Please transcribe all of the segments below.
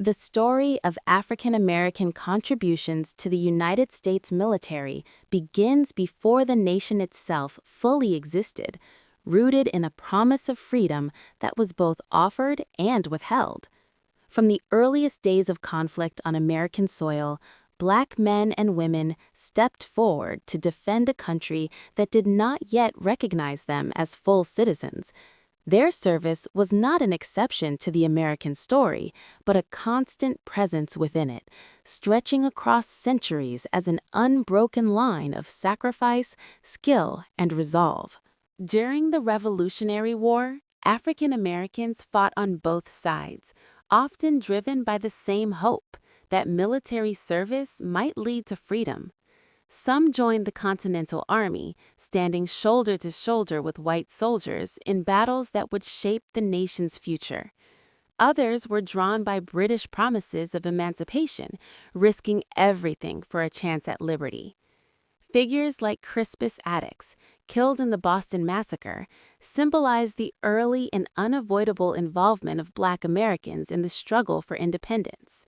The story of African American contributions to the United States military begins before the nation itself fully existed, rooted in a promise of freedom that was both offered and withheld. From the earliest days of conflict on American soil, Black men and women stepped forward to defend a country that did not yet recognize them as full citizens. Their service was not an exception to the American story, but a constant presence within it, stretching across centuries as an unbroken line of sacrifice, skill, and resolve. During the Revolutionary War, African Americans fought on both sides, often driven by the same hope that military service might lead to freedom. Some joined the Continental Army, standing shoulder to shoulder with white soldiers in battles that would shape the nation's future. Others were drawn by British promises of emancipation, risking everything for a chance at liberty. Figures like Crispus Attucks, killed in the Boston Massacre, symbolize the early and unavoidable involvement of Black Americans in the struggle for independence.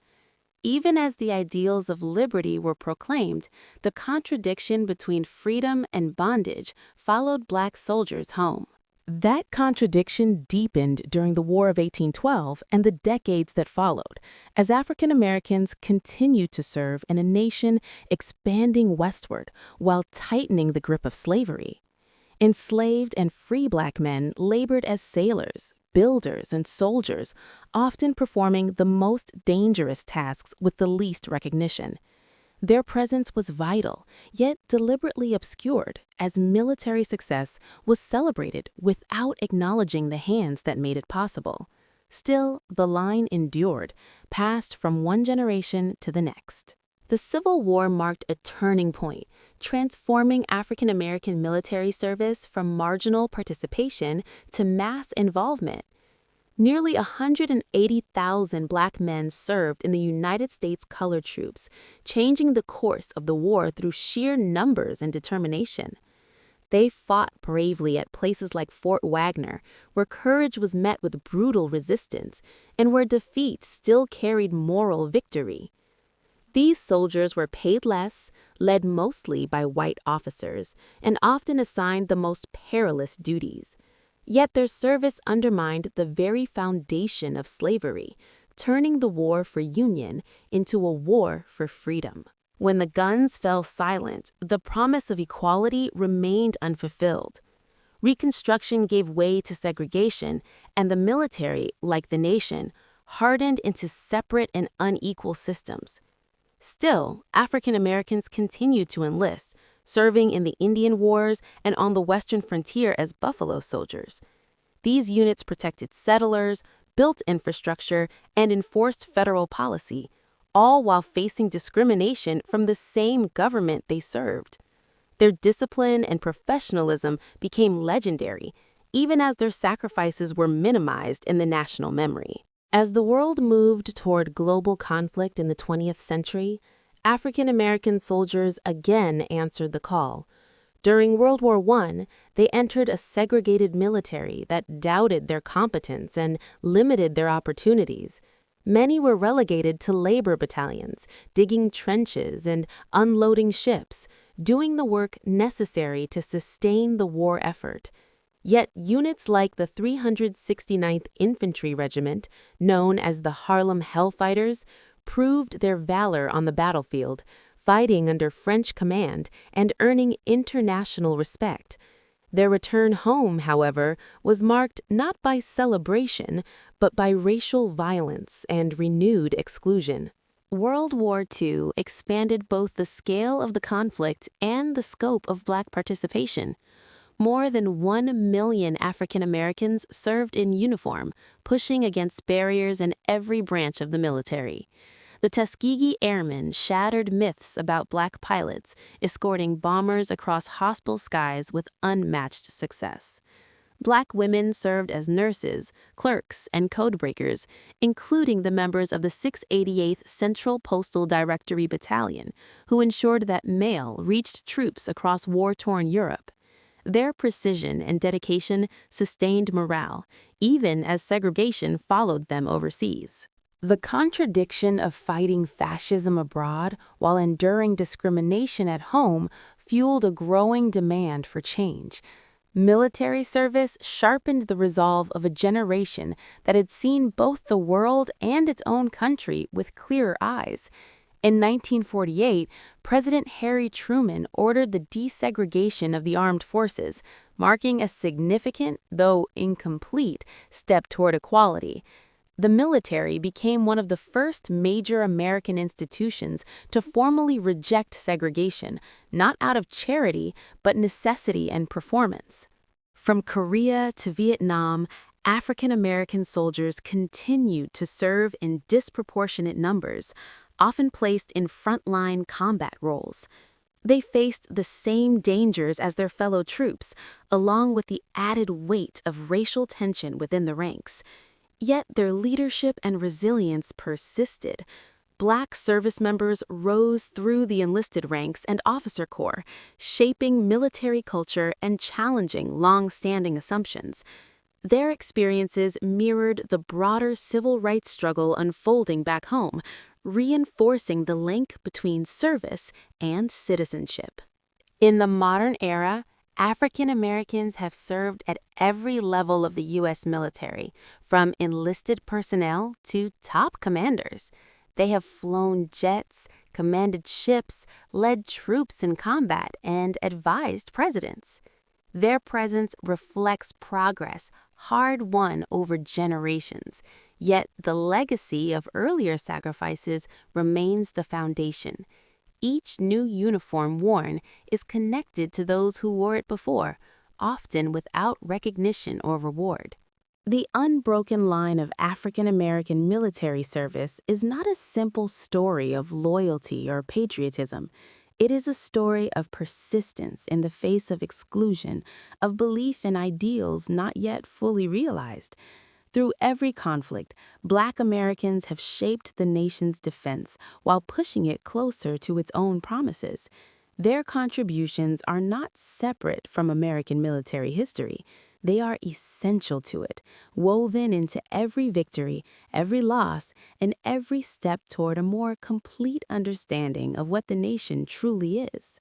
Even as the ideals of liberty were proclaimed, the contradiction between freedom and bondage followed Black soldiers home. That contradiction deepened during the War of 1812 and the decades that followed, as African Americans continued to serve in a nation expanding westward while tightening the grip of slavery. Enslaved and free Black men labored as sailors, builders, and soldiers, often performing the most dangerous tasks with the least recognition. Their presence was vital, yet deliberately obscured, as military success was celebrated without acknowledging the hands that made it possible. Still, the line endured, passed from one generation to the next. The Civil War marked a turning point, transforming African American military service from marginal participation to mass involvement. Nearly 180,000 Black men served in the United States Colored Troops, changing the course of the war through sheer numbers and determination. They fought bravely at places like Fort Wagner, where courage was met with brutal resistance, and where defeat still carried moral victory. These soldiers were paid less, led mostly by white officers, and often assigned the most perilous duties. Yet their service undermined the very foundation of slavery, turning the war for union into a war for freedom. When the guns fell silent, the promise of equality remained unfulfilled. Reconstruction gave way to segregation, and the military, like the nation, hardened into separate and unequal systems. Still, African Americans continued to enlist, serving in the Indian Wars and on the western frontier as buffalo soldiers. These units protected settlers, built infrastructure, and enforced federal policy, all while facing discrimination from the same government they served. Their discipline and professionalism became legendary, even as their sacrifices were minimized in the national memory. As the world moved toward global conflict in the 20th century, African American soldiers again answered the call. During World War I, they entered a segregated military that doubted their competence and limited their opportunities. Many were relegated to labor battalions, digging trenches and unloading ships, doing the work necessary to sustain the war effort. Yet units like the 369th Infantry Regiment, known as the Harlem Hellfighters, proved their valor on the battlefield, fighting under French command and earning international respect. Their return home, however, was marked not by celebration, but by racial violence and renewed exclusion. World War II expanded both the scale of the conflict and the scope of Black participation. More than 1 million African Americans served in uniform, pushing against barriers in every branch of the military. The Tuskegee Airmen shattered myths about Black pilots, escorting bombers across hostile skies with unmatched success. Black women served as nurses, clerks, and codebreakers, including the members of the 688th Central Postal Directory Battalion, who ensured that mail reached troops across war-torn Europe. Their precision and dedication sustained morale, even as segregation followed them overseas. The contradiction of fighting fascism abroad while enduring discrimination at home fueled a growing demand for change. Military service sharpened the resolve of a generation that had seen both the world and its own country with clearer eyes. In 1948, President Harry Truman ordered the desegregation of the armed forces, marking a significant, though incomplete, step toward equality. The military became one of the first major American institutions to formally reject segregation, not out of charity, but necessity and performance. From Korea to Vietnam, African American soldiers continued to serve in disproportionate numbers, often placed in frontline combat roles. They faced the same dangers as their fellow troops, along with the added weight of racial tension within the ranks. Yet their leadership and resilience persisted. Black service members rose through the enlisted ranks and officer corps, shaping military culture and challenging long-standing assumptions. Their experiences mirrored the broader civil rights struggle unfolding back home, reinforcing the link between service and citizenship. In the modern era, African Americans have served at every level of the U.S. military, from enlisted personnel to top commanders. They have flown jets, commanded ships, led troops in combat, and advised presidents. Their presence reflects progress hard-won over generations, yet the legacy of earlier sacrifices remains the foundation. Each new uniform worn is connected to those who wore it before, often without recognition or reward. The unbroken line of African American military service is not a simple story of loyalty or patriotism. It is a story of persistence in the face of exclusion, of belief in ideals not yet fully realized. Through every conflict, Black Americans have shaped the nation's defense while pushing it closer to its own promises. Their contributions are not separate from American military history. They are essential to it, woven into every victory, every loss, and every step toward a more complete understanding of what the nation truly is.